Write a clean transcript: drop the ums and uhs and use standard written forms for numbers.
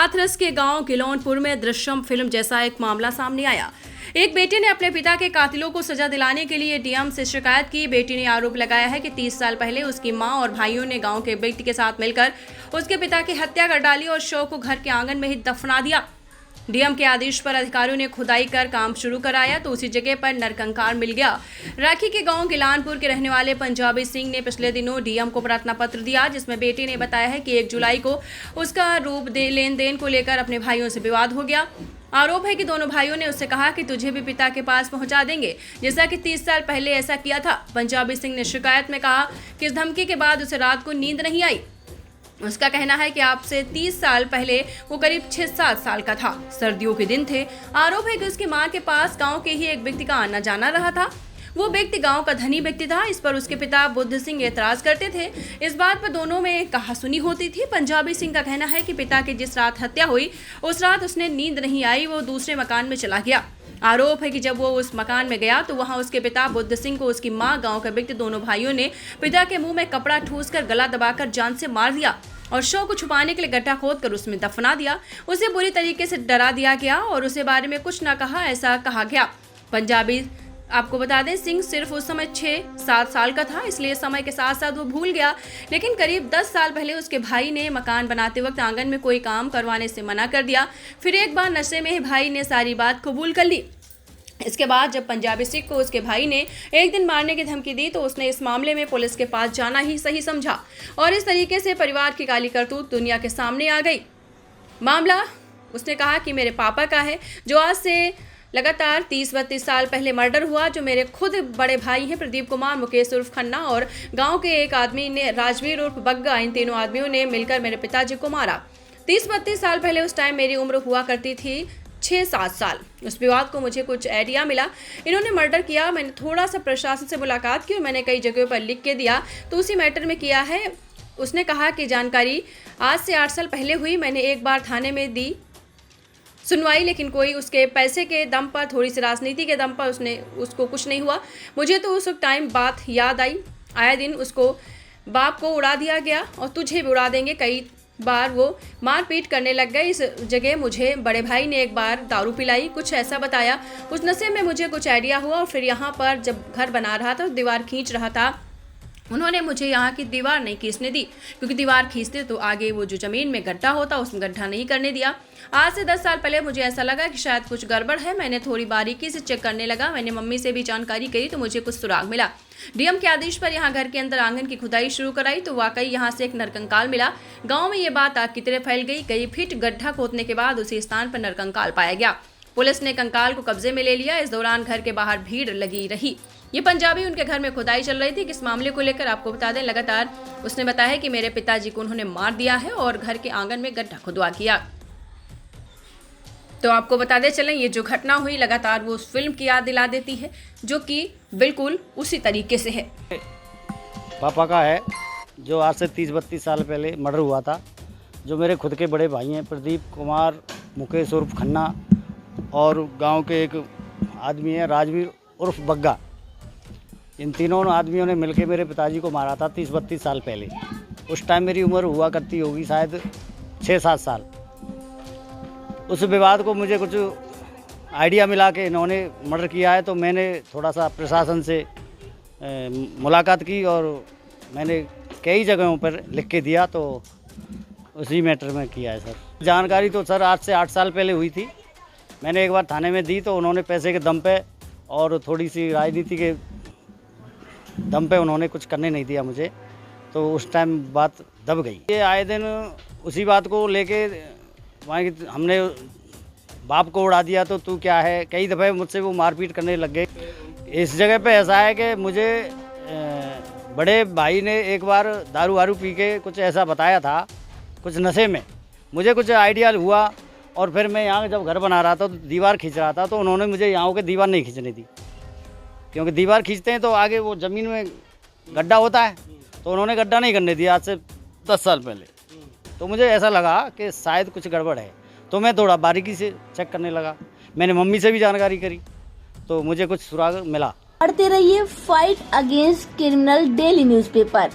हाथरस के गांव गिलौनपुर में दृश्यम फिल्म जैसा एक मामला सामने आया। एक बेटे ने अपने पिता के कातिलों को सजा दिलाने के लिए डीएम से शिकायत की। बेटी ने आरोप लगाया है कि 30 साल पहले उसकी मां और भाइयों ने गांव के व्यक्ति के साथ मिलकर उसके पिता की हत्या कर डाली और शव को घर के आंगन में ही दफना दिया। डीएम के आदेश पर अधिकारियों ने खुदाई कर काम शुरू कराया तो उसी जगह पर नरकंकाल मिल गया। राखी के गांव गिलानपुर के रहने वाले पंजाबी सिंह ने पिछले दिनों डीएम को प्रार्थना पत्र दिया, जिसमें बेटे ने बताया है कि 1 जुलाई को उसका रूप लेन देन को लेकर अपने भाइयों से विवाद हो गया। आरोप है कि दोनों भाइयों ने उससे कहा कि तुझे भी पिता के पास पहुंचा देंगे, जैसा कि 30 साल पहले ऐसा किया था। पंजाबी सिंह ने शिकायत में कहा कि इस धमकी के बाद उसे रात को नींद नहीं आई। उसका कहना है कि आपसे 30 साल पहले वो करीब 6-7 साल का था। सर्दियों के दिन थे। आरोप है कि उसकी मां के पास गांव के ही एक व्यक्ति का आना जाना रहा था। वो व्यक्ति गांव का धनी व्यक्ति था। इस पर उसके पिता बुद्ध सिंह एतराज करते थे। इस बात पर दोनों में कहासुनी होती थी। पंजाबी सिंह का कहना है कि पिता की जिस रात हत्या हुई उस रात उसने नींद नहीं आई, वो दूसरे मकान में चला गया। आरोप है कि जब वो उस मकान में गया तो वहां उसके पिता बुद्ध सिंह को उसकी मां, गांव के व्यक्ति दोनों भाइयों ने पिता के मुंह में कपड़ा ठूसकर गला दबाकर जान से मार दिया और शव को छुपाने के लिए गड्ढा खोदकर उसमें दफना दिया। उसे बुरी तरीके से डरा दिया गया और उसे बारे में कुछ न कहा, ऐसा कहा गया। पंजाबी आपको बता दें, सिंह सिर्फ उस समय 6-7 साल का था, इसलिए समय के साथ साथ वो भूल गया। लेकिन करीब 10 साल पहले उसके भाई ने मकान बनाते वक्त आंगन में कोई काम करवाने से मना कर दिया। फिर एक बार नशे में ही भाई ने सारी बात कबूल कर ली। इसके बाद जब पंजाबी सिंह को उसके भाई ने एक दिन मारने की धमकी दी तो उसने इस मामले में पुलिस के पास जाना ही सही समझा और इस तरीके से परिवार की काली करतूत दुनिया के सामने आ गई। मामला उसने कहा कि मेरे पापा का है, जो आज से लगातार 30-32 साल पहले मर्डर हुआ, जो मेरे खुद बड़े भाई हैं प्रदीप कुमार, मुकेश उर्फ खन्ना और गांव के एक आदमी ने राजवीर उर्फ बग्गा। इन तीनों आदमियों ने मिलकर मेरे पिताजी को मारा। 30-32 साल पहले उस टाइम मेरी उम्र हुआ करती थी 6-7 साल। उस विवाद को मुझे कुछ आइडिया मिला, इन्होंने मर्डर किया। मैंने थोड़ा सा प्रशासन से मुलाकात की और मैंने कई जगहों पर लिख के दिया तो उसी मैटर में किया है। उसने कहा कि जानकारी आज से 8 साल पहले हुई। मैंने एक बार थाने में दी सुनवाई, लेकिन कोई उसके पैसे के दम पर, थोड़ी सी राजनीति के दम पर उसको कुछ नहीं हुआ। मुझे तो उस टाइम बात याद आई। आए दिन उसको बाप को उड़ा दिया गया और तुझे भी उड़ा देंगे। कई बार वो मारपीट करने लग गए। इस जगह मुझे बड़े भाई ने एक बार दारू पिलाई, कुछ ऐसा बताया। उस नशे में मुझे कुछ आइडिया हुआ और फिर यहाँ पर जब घर बना रहा था, दीवार खींच रहा था, उन्होंने मुझे यहाँ की दीवार नहीं खींचने दी, क्योंकि दीवार खींचते तो आगे वो जो ज़मीन में गड्ढा होता उसमें गड्ढा नहीं करने दिया। आज से 10 साल पहले मुझे ऐसा लगा कि शायद कुछ गड़बड़ है। मैंने थोड़ी बारीकी से चेक करने लगा। मैंने मम्मी से भी जानकारी करी तो मुझे कुछ सुराग मिला। डीएम के आदेश पर यहाँ घर के अंदर आंगन की खुदाई शुरू कराई तो वाकई यहाँ से एक नरकंकाल मिला। गाँव में ये बात आग की तरह फैल गई। कई फीट गड्ढा खोदने के बाद उसी स्थान पर नरकंकाल पाया गया। पुलिस ने कंकाल को कब्जे में ले लिया। इस दौरान घर के बाहर भीड़ लगी रही। ये पंजाबी उनके घर में खुदाई चल रही थी कि इस मामले को लेकर आपको बता दें, लगातार उसने बताया है कि मेरे पिताजी को उन्होंने मार दिया है और घर के आंगन में गड्ढा खुदवा किया। तो आपको बता दें चलें, ये जो घटना हुई लगातार वो उस फिल्म की याद दिला देती है, जो कि बिल्कुल उसी तरीके से है। पापा का है, जो आज से 30-32 साल पहले मर्डर हुआ था, जो मेरे खुद के बड़े भाई हैं प्रदीप कुमार, मुकेश उर्फ खन्ना और गांव के एक आदमी है राजवीर उर्फ बग्गा। इन तीनों आदमियों ने मिलकर मेरे पिताजी को मारा था 30-32 साल पहले। उस टाइम मेरी उम्र हुआ करती होगी शायद 6-7 साल। उस विवाद को मुझे कुछ आइडिया मिला कि इन्होंने मर्डर किया है, तो मैंने थोड़ा सा प्रशासन से मुलाकात की और मैंने कई जगहों पर लिख के दिया, तो उसी मैटर में किया है सर। जानकारी तो सर आज से 8 साल पहले हुई थी। मैंने एक बार थाने में दी तो उन्होंने पैसे के दम पे और थोड़ी सी राजनीति के दम पे उन्होंने कुछ करने नहीं दिया मुझे, तो उस टाइम बात दब गई। ये आए दिन उसी बात को लेके वहाँ हमने बाप को उड़ा दिया तो तू क्या है, कई दफ़े मुझसे वो मारपीट करने लग गए। इस जगह पे ऐसा है कि मुझे बड़े भाई ने एक बार दारू वारू पी के कुछ ऐसा बताया था, कुछ नशे में मुझे कुछ आइडिया हुआ और फिर मैं यहाँ जब घर बना रहा था तो दीवार खींच रहा था, तो उन्होंने मुझे यहाँ के दीवार नहीं खींचने दी, क्योंकि दीवार खींचते हैं तो आगे वो ज़मीन में गड्ढा होता है, तो उन्होंने गड्ढा नहीं करने दिया आज से 10 साल पहले। तो मुझे ऐसा लगा कि शायद कुछ गड़बड़ है, तो मैं थोड़ा बारीकी से चेक करने लगा। मैंने मम्मी से भी जानकारी करी तो मुझे कुछ सुराग मिला। पढ़ते रहिए fight against criminal daily newspaper.